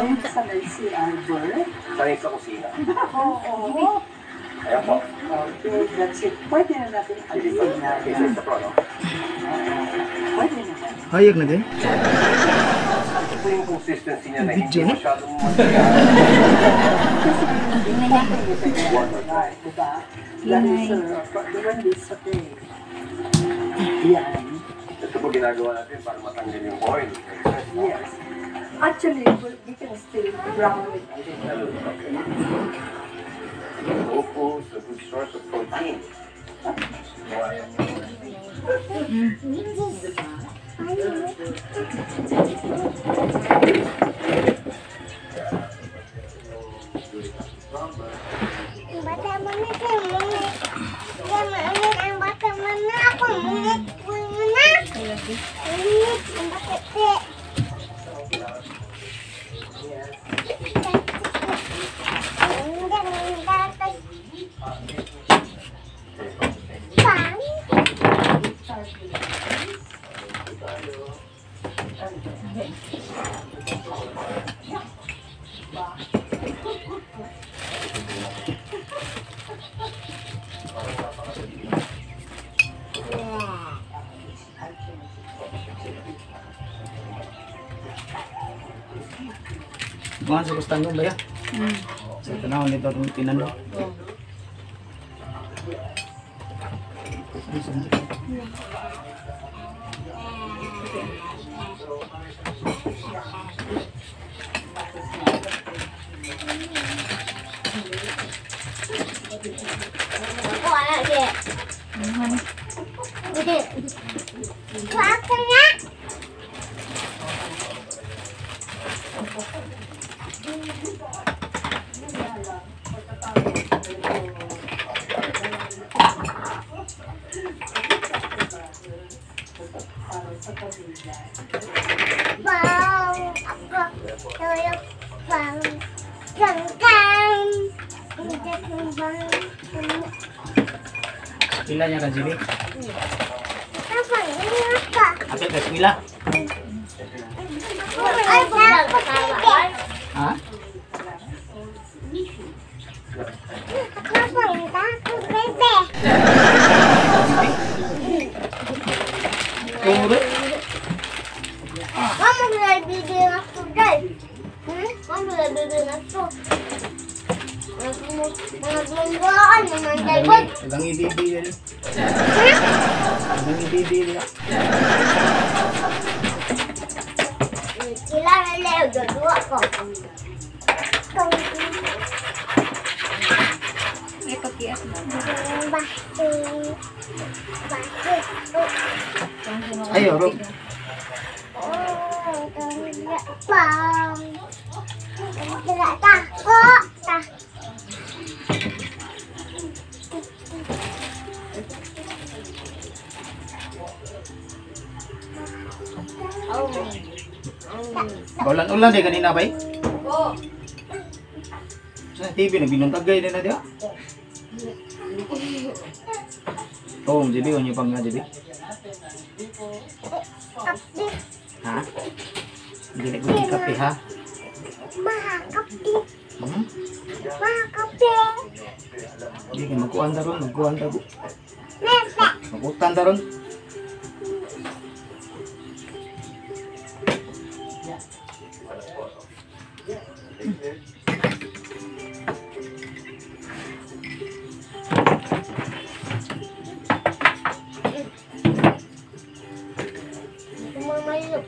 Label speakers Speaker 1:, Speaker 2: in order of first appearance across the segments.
Speaker 1: Sanay si Albert.
Speaker 2: Sanay sa kusina.
Speaker 1: Oo.
Speaker 2: Ayan po.
Speaker 1: Okay, that's it. Pwede na natin alisin na.
Speaker 2: Isa sa pro, no?
Speaker 1: Pwede naman.
Speaker 3: Hayag na din.
Speaker 2: Ito po yung consistency niya na hindi
Speaker 3: Video?
Speaker 2: masyadong mataya.
Speaker 1: Diba? Dahil sa release sa tape. Yan.
Speaker 2: Ito po ginagawa natin para matanggal yung oil.
Speaker 1: Yes. Actually, we can still brown it a little.
Speaker 2: Tofu is a good source of protein.
Speaker 4: Bata mana sih mungut? Dia mungut ang bata mana aku mungut mana? Mungut ang bata teh.
Speaker 3: Mga sa kustanong ba ya? Sa tanawin nito itong tinanong.
Speaker 4: Aku anak dia. Udah. Waktunya. Bang, aku tuyuk bang, jengkang, bang.
Speaker 3: Pila niya ka, Jimmy?
Speaker 4: Apa ini apa?
Speaker 3: Apil ka, pila?
Speaker 4: Ay, aku
Speaker 3: Ha?
Speaker 4: Kenapa minta aku bebe?
Speaker 3: Kumuro?
Speaker 4: Kamu udah bikin aku guys. Kamu udah bikin aku. Aku mau belum bulan memantai bot.
Speaker 3: Ilang ibibili yan. Ilang ibibili yan.
Speaker 4: Sila nila udah dua kok.
Speaker 3: Ayo, Rob.
Speaker 4: Bang, tidak takut.
Speaker 3: Ulan-ulan deh kanina ba eh? Sa TV nagbinuntagay din na dia. Oh, jadi onyo pang nga jadi. Ha? Hindi na gudi kape ha?
Speaker 4: Mahakapi,
Speaker 3: Hmm?
Speaker 4: mahakapi.
Speaker 3: Hindi ka magkuhan taron, magkuhan taro.
Speaker 4: Nepe.
Speaker 3: Magkutan taron.
Speaker 4: Mama yuk.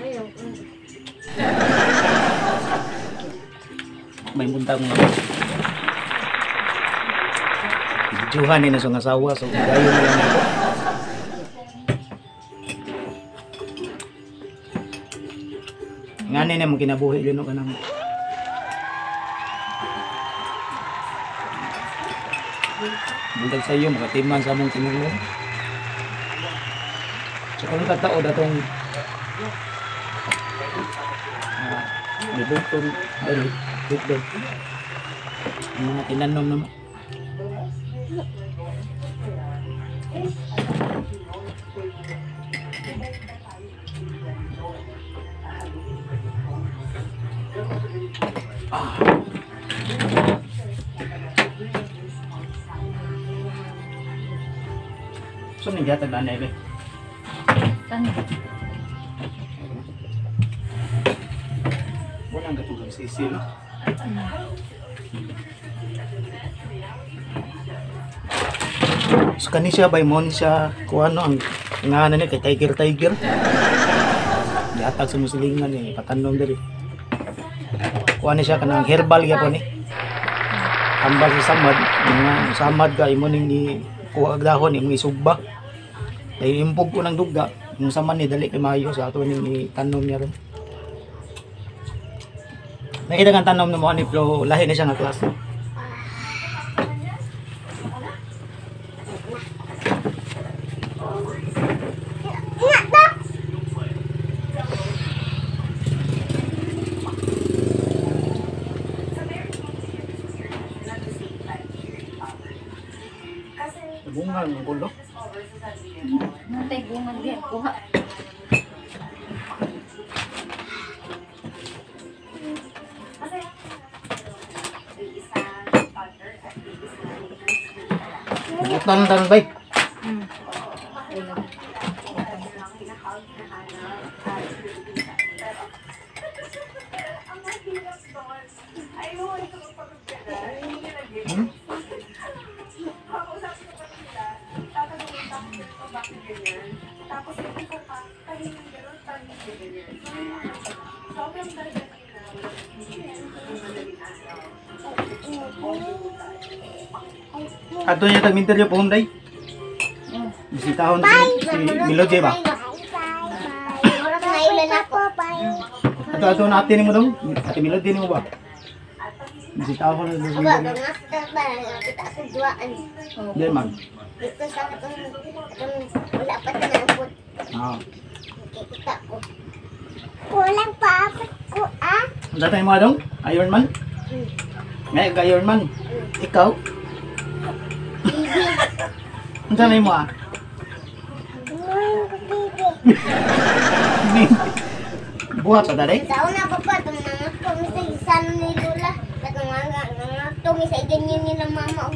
Speaker 4: Ayo.
Speaker 3: May buntang nga. Juhan ni na sa asawa, so gayon na lang ako. Ngani na mo kinabuhi yun ka nang. Buntag sa iyo, makatiman sa mong tinulong. So kung katao datong nibukton dari dito. Ang mga tinanom naman. So, nandiyan taglaan na ibe.
Speaker 5: Tani.
Speaker 3: Walang gatulong sisi, no? So, kani siya, by mo siya, kung ano, ang nga niya, kay Tiger. Yatag sa musilingan eh, patanong dali. Kuha niya siya, kanang herbal ya po ni. Tambal sa samad, mga samad ka, imo ning ni kuha ang dahon, imo isugba. Dahil impog ko ng duga, yung samad ni dali kay mayo sa ato ning ni tanom niya rin. Nakita kang tanom na mo ni pero lahi na siya nga klase. Bunga ng gulo.
Speaker 5: Natay bunga din. Kuha.
Speaker 3: Tan bay. Ato niya tag-interview po hunday. Bisitahon si Melody ba? Ato natin mo dong. Ate Melody mo ba? Bisitahon na si Melody. Di man.
Speaker 4: Kulang pa ko ah.
Speaker 3: Ang datay mo dong? Iron Man? Ngayon ka Iron Man. Ikaw? Ang datay mo ah? Buhat pa daday?
Speaker 4: Sa una pa pa, tumangat kami sa isan ni Lola. Tumangat kami sa ganyan ni ng mama.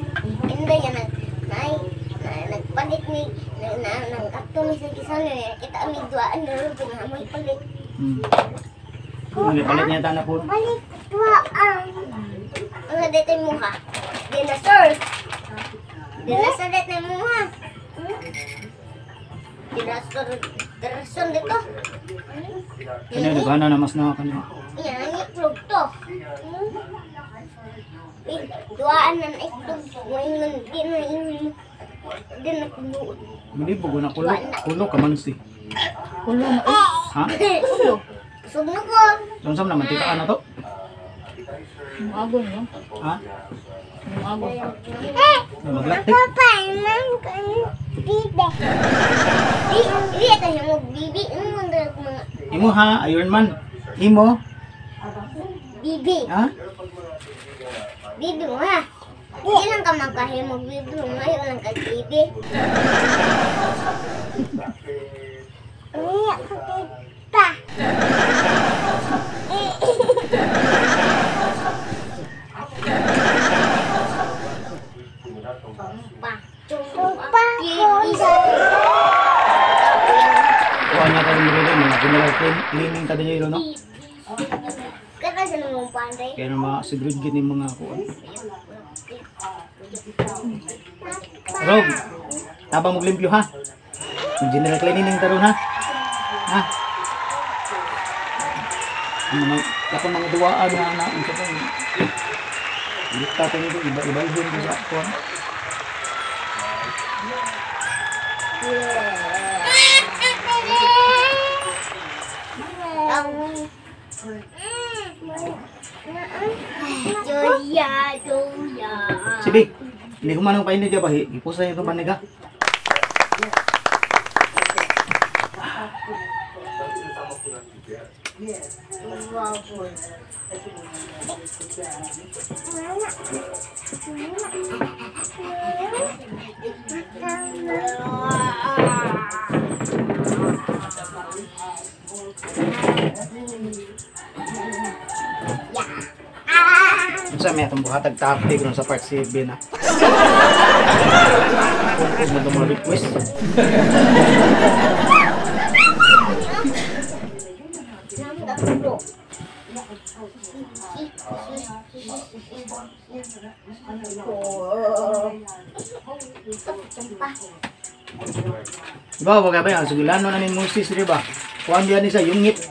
Speaker 4: Hindi yan, nagpalit ni, nag-kami sa isan ni, kita kami duaan na rin, pinahamoy palit.
Speaker 3: Palit niya tanah po.
Speaker 4: Palit duaan. Ang dito yung mukha. Dinosaur. Dinosaur dito yung mukha. Dinosaur dito.
Speaker 3: Kanya nagana na mas na kanya.
Speaker 4: Yan, ang itlog to. Duaan na itlog. Ngayon, di na kumuot.
Speaker 3: Hindi po na kulo. Kulo ka man si.
Speaker 5: Kulo na.
Speaker 3: Ha?
Speaker 5: Kulo.
Speaker 4: Sugno ko.
Speaker 3: Sumsam naman tika ka na to.
Speaker 5: Agon no?
Speaker 3: Ha?
Speaker 5: Agon.
Speaker 3: Maglaktik.
Speaker 4: Papa, imam kan bibi. Bibi ito yung bibi. Ano mga
Speaker 3: Imo ha, Iron Man. Imo,
Speaker 4: bibi.
Speaker 3: ha?
Speaker 4: Bibi mo ha. Hindi lang ka magkahimog bibi mo. Ngayon lang ka bibi. Umiyak ka tita. Tumpa ko
Speaker 3: Kuha niya tayo mga rin. General cleaning ka niya no?
Speaker 4: Kaya sa nung panday.
Speaker 3: Kaya na ma-segregate yung mga kuha. Rob, tabang maglimpyo ha. General cleaning taron ha. Ha? Ang mga kapag mga duwaan na ang sa pang ilikta ko nito, iba-iba yun sa kuha.
Speaker 4: Joya.
Speaker 3: Sige, hindi ko manang painit ka ba? Ipusa yung kabanig ha. itong buhatag topic ron sa part 7 na. Kung mo itong mga request. Diba, wag ba yan? Sugilano na ni Moses, diba? Kuhan diyan isa, yung ngit.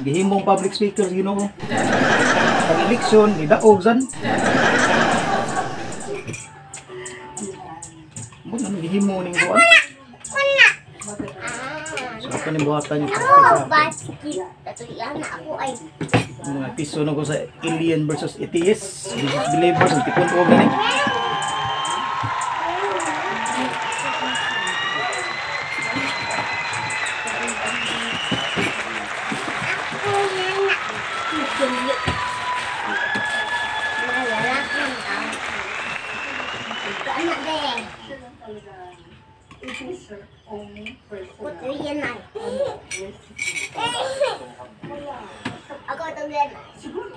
Speaker 3: Gihimong public speaker, Ginoo. Pag-eleksyon, idaog san. Ano nang gihimo ning kuan? So, ako ni buhatan yung
Speaker 4: Basket. Tatuyan na ako ay.
Speaker 3: mga piso na ko sa Alien versus Atheist. Jesus Believers, ang tipon ko gani.
Speaker 4: Ako itong ganay. True?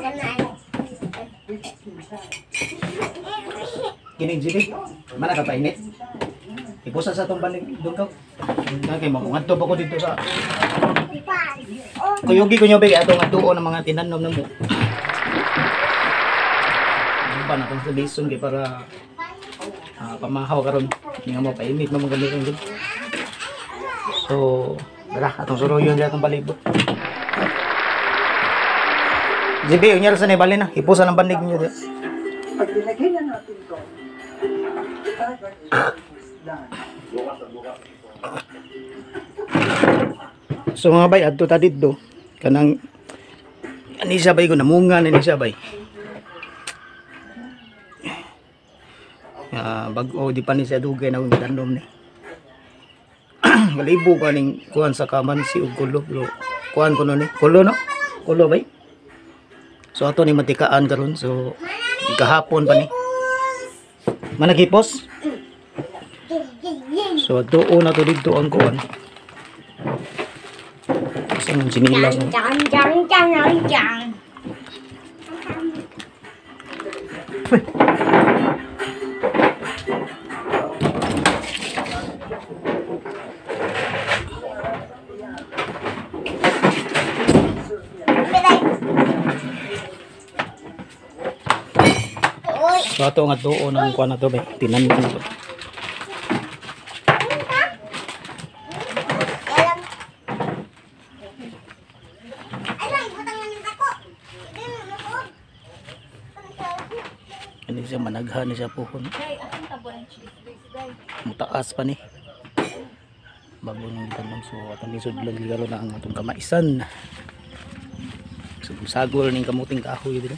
Speaker 4: Ganay.
Speaker 3: Kining Jimmy, mana ka painit? Ipusa sa itong balik doon ka. Kaya makungadto pa ko dito sa... Kuyugi ko nyo ba kaya itong atuo ng mga tinanom na mo. Ano ba na itong solution kaya para pamahaw karon hindi nga mo painit mo mga ganito. So, dara, atong suruyon dito itong balibot. Jimmy, unyara sa naibali na. Ipusa ng bandig nyo dito.
Speaker 1: Pag dinagay na natin ito,
Speaker 3: so mga bay, adto ta dito kanang ani siya bay ko namunga ni siya bay. Bag-o di pa ni siya dugay na danom ni. Galibo ka ning kuan sa kamansi ug kulo. Kuan kuno ni, kulo no? Kulo bay. So ato ni matikaan karon so kahapon pa ni. Managipos. So doon na to dito ang kuan. Kasi nung sinilang. So ato nga doon ang kuan na to bay. Tinanim na to. Ini siya managhan siya pohon. Mutaas pa ni. Bago nang gitanong so atong lisod lang gigaro na ang atong kamaisan. Sagol ning kamuting kahoy dito.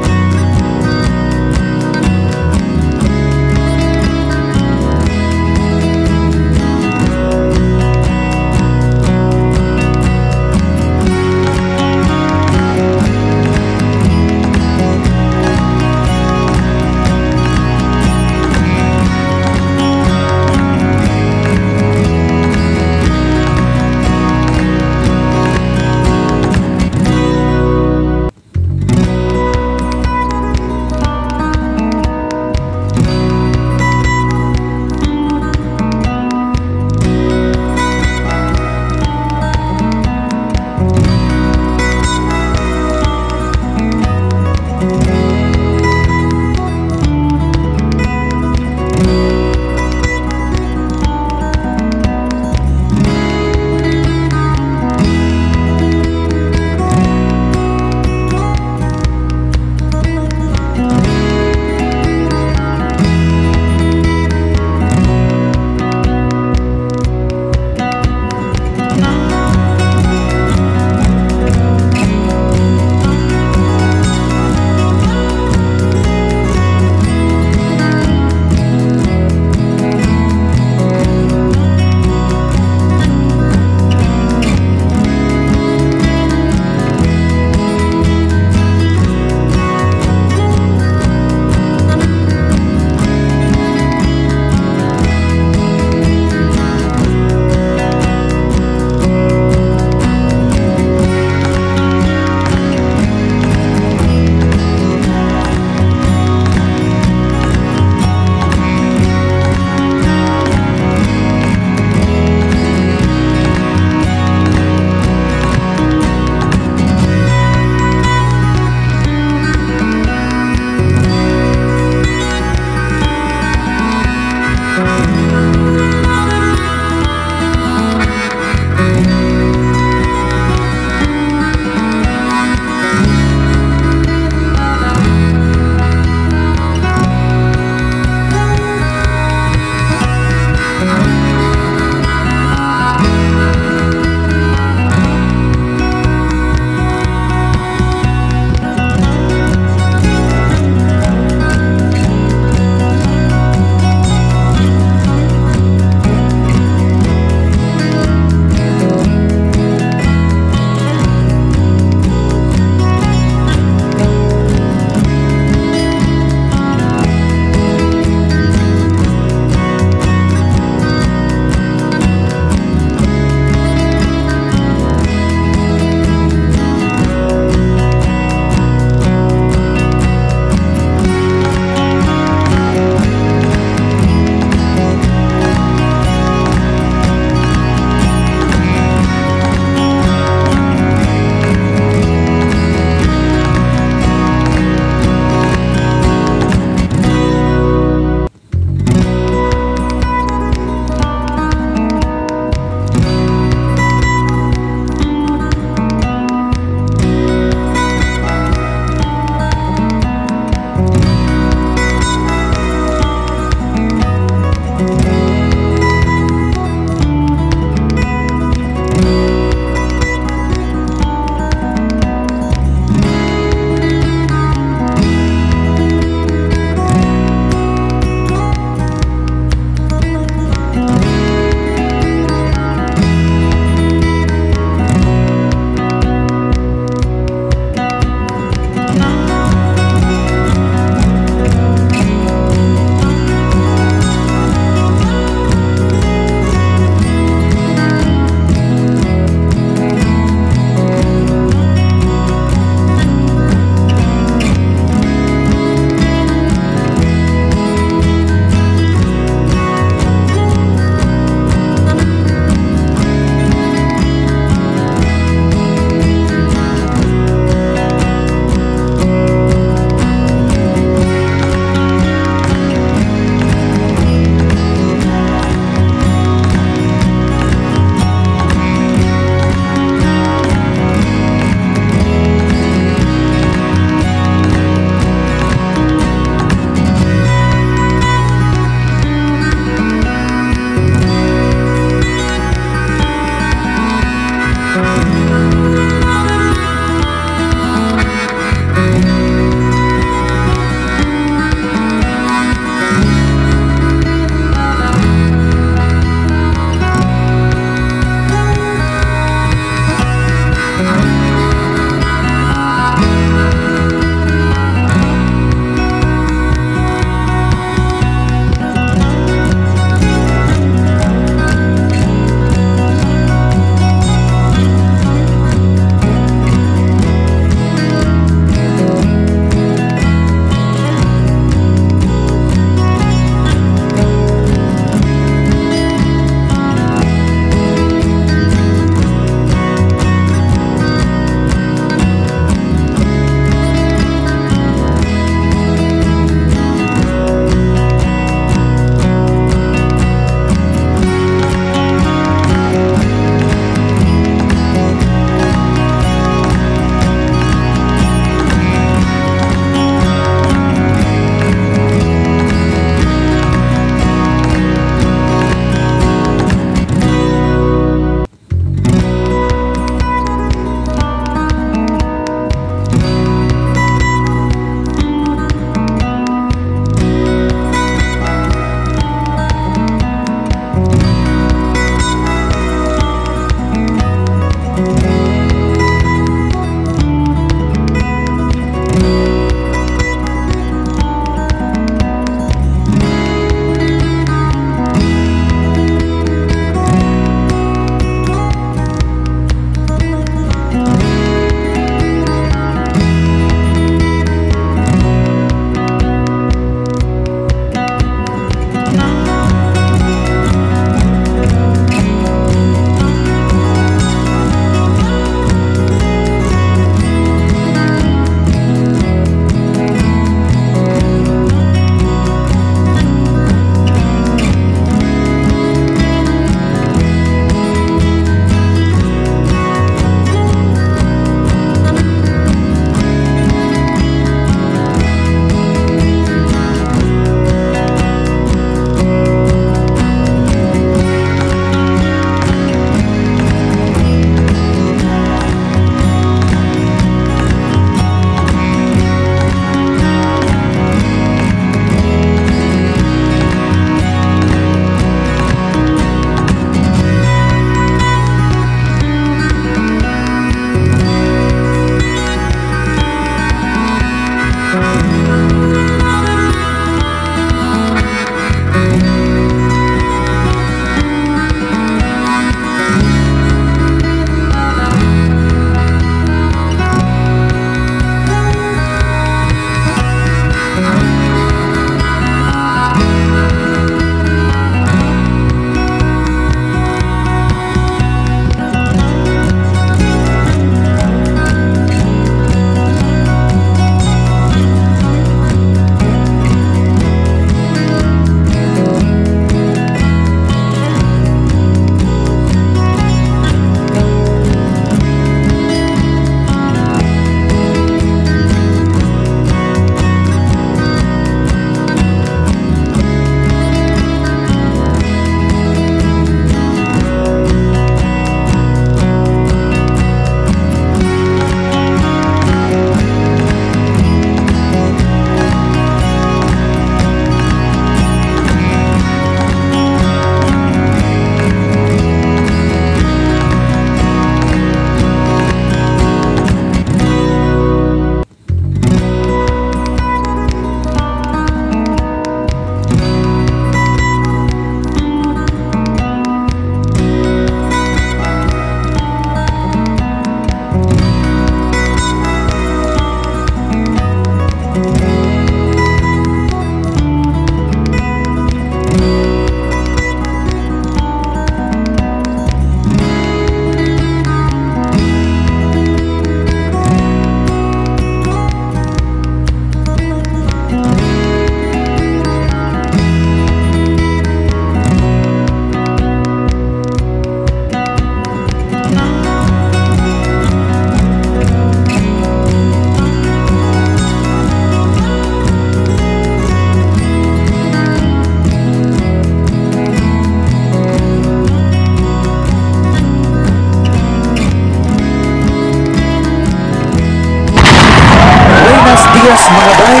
Speaker 3: buenas mga bay.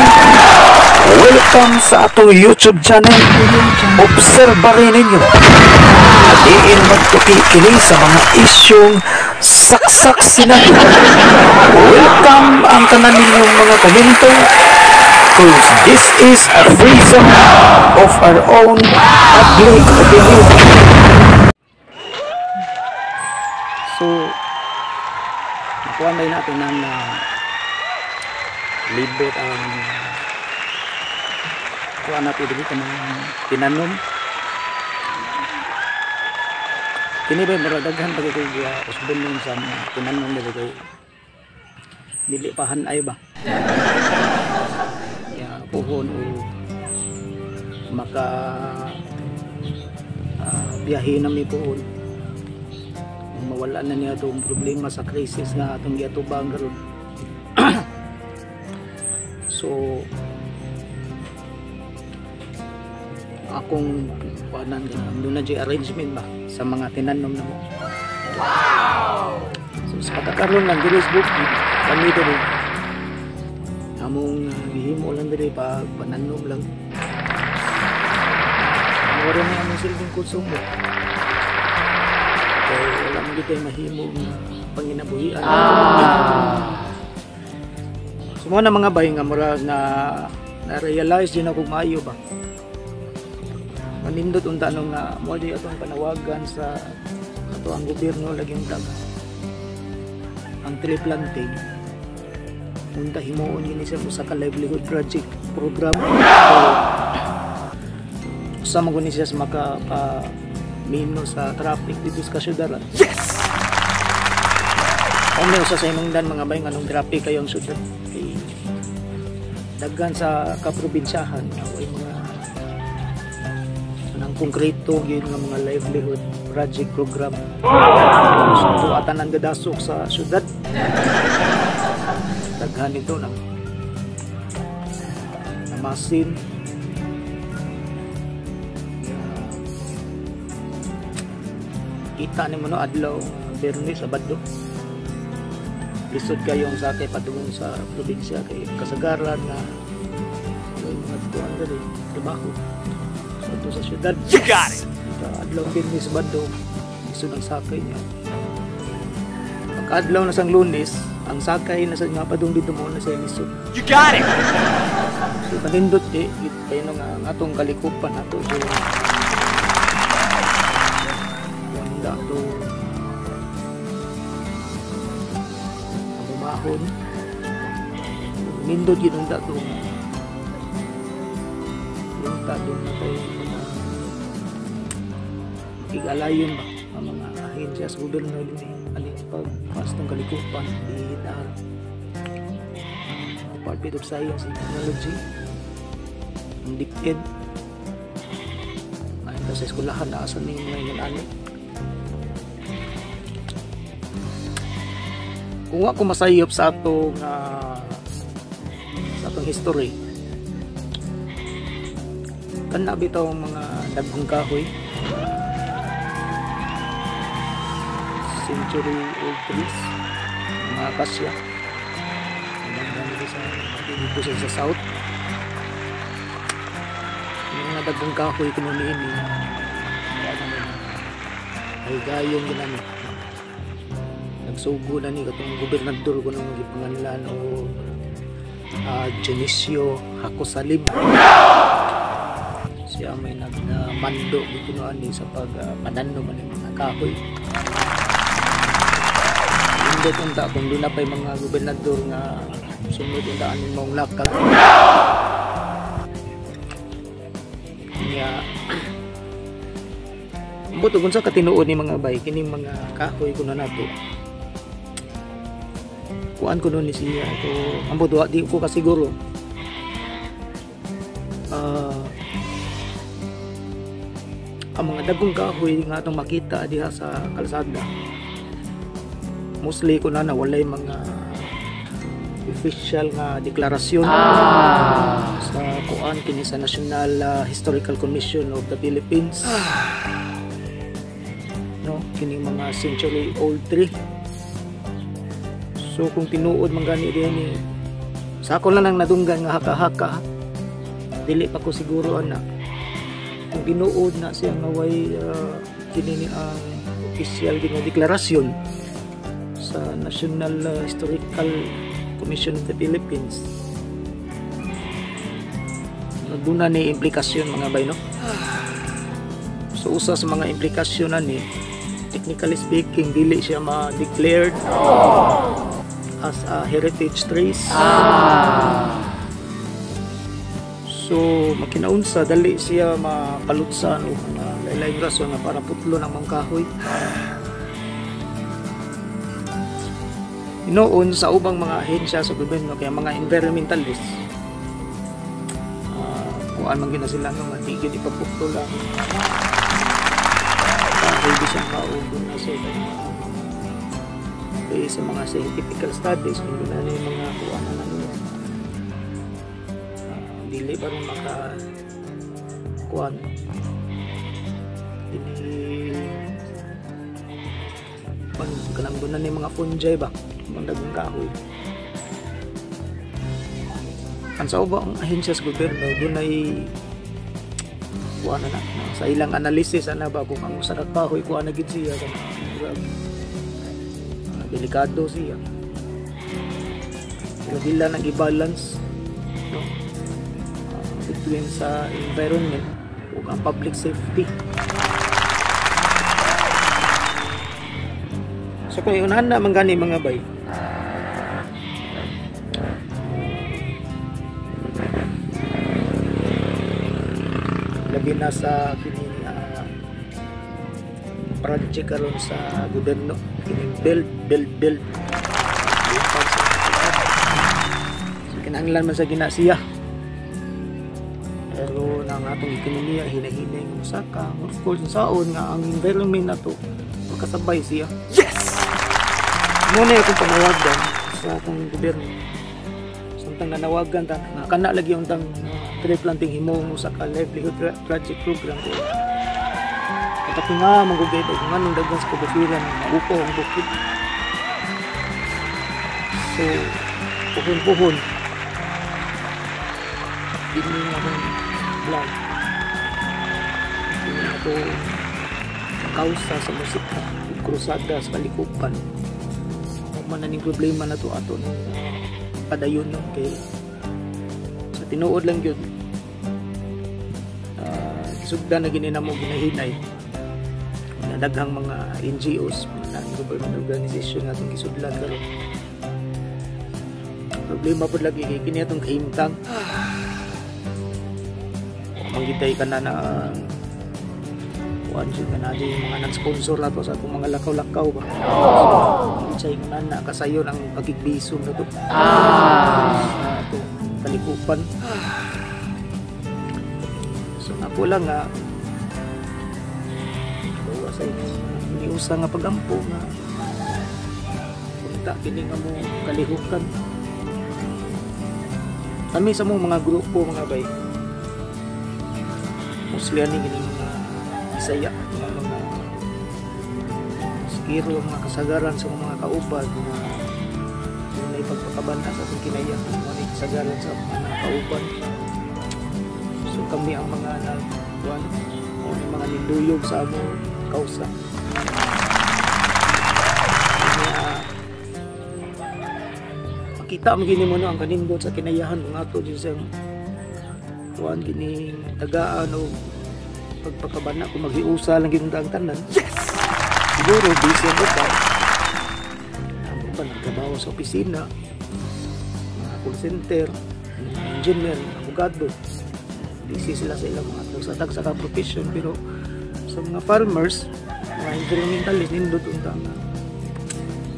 Speaker 3: Welcome sa atong YouTube channel. Obserba rin ninyo. Diin magtukikili sa mga isyong saksak sinag. Welcome ang tanan ninyong mga komento. Cause this is a free zone of our own public opinion. So, nakuha na natin ng libot ang kuha natin dito ng tinanom. Kini ba maradaghan bagay ko usbon nun sa mga tinanom dito kay dili pa hanay ba? Ya puhon o maka biyahe na may puhon. Mawala na niya itong problema sa krisis nga itong giatubang karon. So akong panan doon na di arrangement ba sa mga tinanom na mo. Wow! So sa pagkakaroon ng Facebook kami ito rin among gihimo lang diri pa pananom lang. Wala na among silbing konsumo. Kaya wala mo dito yung mahimong panginabuhian. So mga mga bay nga mura na-realize din ako maayo ba. Manindot unta nung na mo di atong panawagan sa ato ang gobyerno laging tag. Ang tree planting. Unta himuon yun siya sa livelihood project program. So, sama ko ni siya sa mino sa traffic dito sa syudad. Yes! Kung may usa sa inungdan mga bay anong traffic kayong syudad kay daghan sa kaprobinsyahan ay mga anang konkreto yun nga mga livelihood project program. So atan ang gadasok sa syudad daghan ito na masin kita ni mo no adlaw Bernis Sabado lisod kayong sa kay padung sa probinsya kay kasagaran na mga tuwan dali trabaho so sa syudad you got it adlaw Bernis Sabado lisod ang sakay niya pagka adlaw na sang Lunes ang sakay na sa nga padung dito mo na sa lisod you got it so kanindot kay no nga atong kalikupan nato so to amumahon nindot yun ang dato yung tato na tayo mga igalayon ba ang mga ahensya sa gobyerno alin pagpas ng kalikupan ihidaan Department of Science and Technology ang DepEd ay sa eskulahan naasan yung mga anik. Kung ako masayop sa atong history kan nabitaw ang mga dagkong kahoy century old trees mga kasya dito sa south yung mga dagkong kahoy kinumiin ay gayong ginamit nagsugo na ni katong gobernador ko nang gipangalan o Dionisio Hacosalib siya may nagmando gitunoan ni sa pagpananom ng mga kahoy hindi unta kung doon na pa yung mga gobernador nga sunod undaan ng mong lakal niya buto kung sa katinuod ni mga bay kining mga kahoy ko na nato kuan ko nun ni siya ito ang buto di ko kasiguro ang mga dagkong kahoy nga itong makita diha sa kalsada mostly ko na nawalay mga official nga deklarasyon sa kuan kini sa National Historical Commission of the Philippines no kini mga century old tree. So kung tinuod man gani din ni Sa ako lang nang nadunggan nga haka-haka. Dili pa ko siguro ana. Kung tinuod na siya nga way kini ang official nga deklarasyon sa National Historical Commission of the Philippines. Doon na ni implikasyon mga bay, no? So usa sa mga implikasyon na ni, technically speaking, dili siya ma-declared as a heritage trace. So makinaunsa dali siya mapalutsan o lain-lain rason nga para putlo ng mga kahoy. Inoon sa ubang mga ahensya sa gobyerno kaya mga environmentalists kuan man gina sila nga tigid ipapukto lang pwede siyang kaubo na sa mga scientific studies kung na yung mga kuan na nila dili ba rin maka kuan kanang doon na yung mga fungi ba mga dagong kahoy. Ang sa ubang ahensya sa gobyerno doon ay kuha na sa ilang analysis ana ba kung ang usa ka kahoy kuha na gid siya delikado siya pero dila nang i-balance no? Between sa environment ug ang public safety. So kung unahan na man gani mga bay na sa project karon sa gobyerno build so kinahanglan man sa ginasiya pero nang atong ekonomiya hinahinay ng usaka of course saon nga ang environment nato makasabay siya. Yes, muna yung panawagan sa atong gobyerno samtang nanawagan ta nga kana lagi yung tang tree planting himong usa ka livelihood project program ko. Kapag nga manggugay og nganong daghan sa kabukiran buko ang bukid. So puhon ini nga bang plan. Ini ako kausa sa musika krusada sa kalikupan. Man na ning problema na to ato ng padayon no kay sa tinuod lang gyud sugda na gini namo ginahinay na daghang mga NGOs mga government organization nga itong kisudlan karon. Problema po lagi kay kini atong kahimtang manggitay ka na kuan jud ka na yung mga nag-sponsor nato sa atong mga lakaw-lakaw ba say na nakasayon ang pagigbisong na to sa atong kalikupan. Ako lang nga bawa sa iniusa nga pagampo nga punta kini nga mo kalihukan kami sa mong mga grupo mga bay mostly ani gini mga Bisaya mga skiro mga kasagaran sa mga kauban nga may pagpakabanta sa atong kinaya mga kasagaran sa mga kauban. So kami ang mga nagkuhan o mga ninduyog sa among kausa. Makita mo gini mo no ang kanindot sa kinayahan ng ato dito sa kuhan gini tagaan o pagpakabana kung maghiusa lang gini ang tanan. Yes! Siguro busy ang ba? Ang ba nagtrabaho sa opisina, mga call center, engineer, abogado. Busy sila sa ilang mga sa profession pero sa mga farmers mga environmentalist nindot untang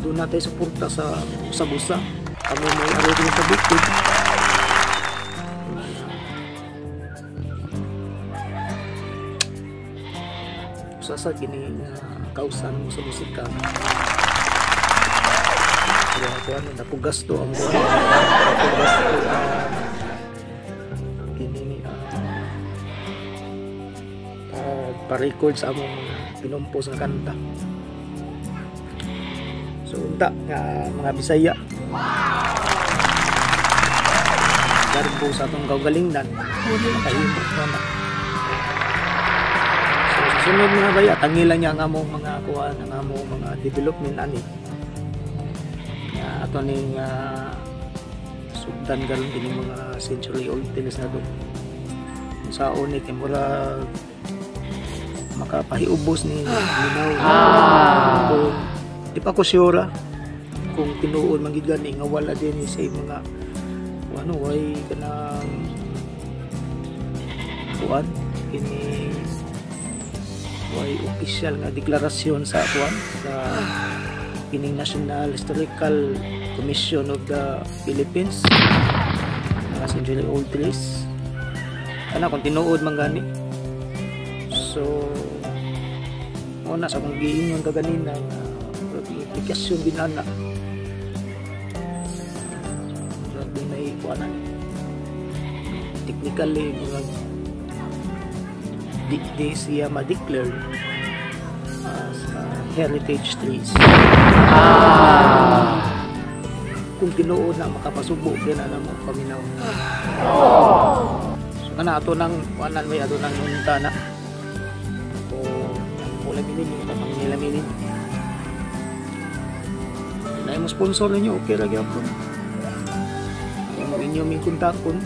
Speaker 3: doon natin suporta sa busa kami may arogan sa bukid sa gini kausan mo sa musika kaya ako ano napugas to ang pa-record sa among pinumpos ng kanta. So unta nga mga Bisaya karbo sa atong kaugalingnan. Makahimot na na. So sa sunod mga baya, tangilan niya ang among mga kuha, ang among mga development ani. Ato ning sugdan garon kini mga century old tinis na do. Sa ni kay mura makapahiubos ni linaw. Kung di pa ko sure kung tinuod man gid gani nga wala din sa mga ano way kanang kuan kini way official nga deklarasyon sa kuan sa kining National Historical Commission of the Philippines mga century old trees ana kung tinuod man gani. So una sa kong giingon kaganina nga aplikasyon binana doon may kuanan technically mga di siya ma-declare as heritage trees. Kung tinuod na makapasubo din na mo paminaw. So kana ato nang kuanan may ato nang nunta na o wala bilin yung pangnilaminin na yung sponsor ninyo okay lagi ako yung inyo may kontakon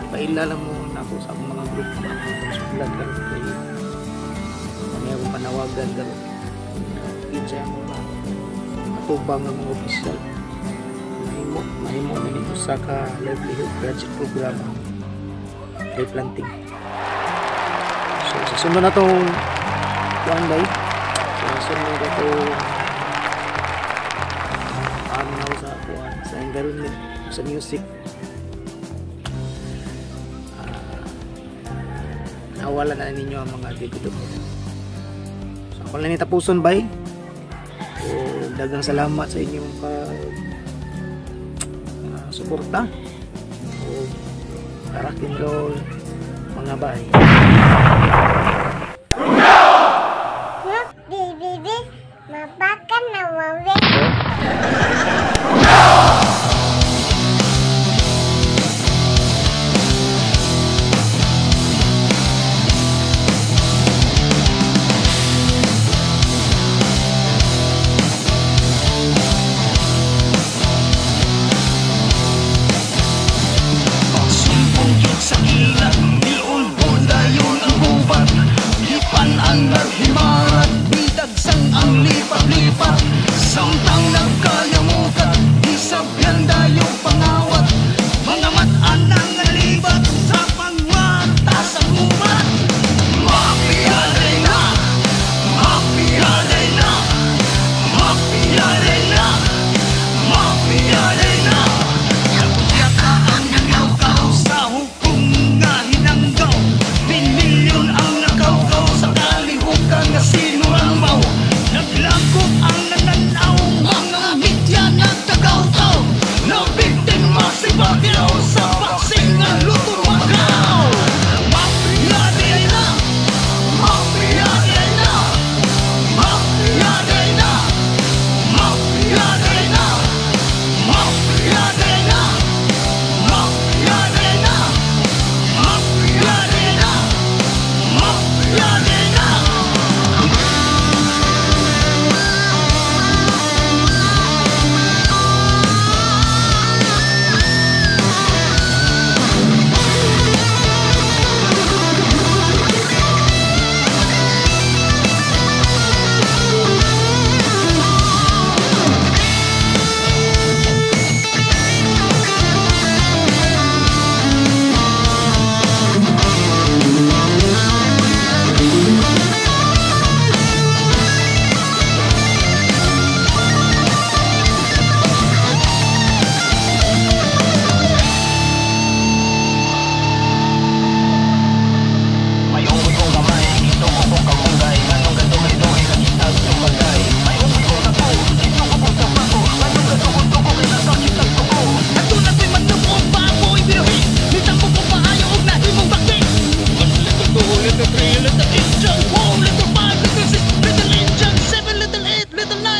Speaker 3: paila lang mo na ako sa mga group sulat ka may akong panawagan ka yun siya mga matubang ng mga opisyal mahimo na nito sa livelihood project program ay planting. So sa sunod na itong one day sa sunod na itong panaw sa environment sa music nawala na ninyo ang mga development. So ako lang nitapuson bay o dagang salamat sa inyong suporta o rock and roll mga bay.
Speaker 4: Bibi, mabakan na wawe.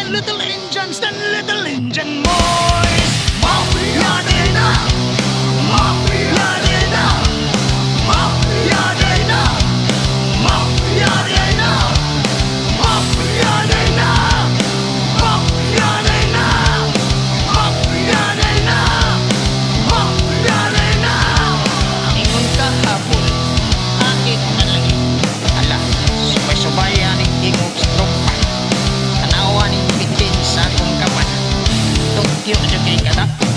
Speaker 6: Little engines, then little engine boys. Mafia Dena.
Speaker 3: kay kada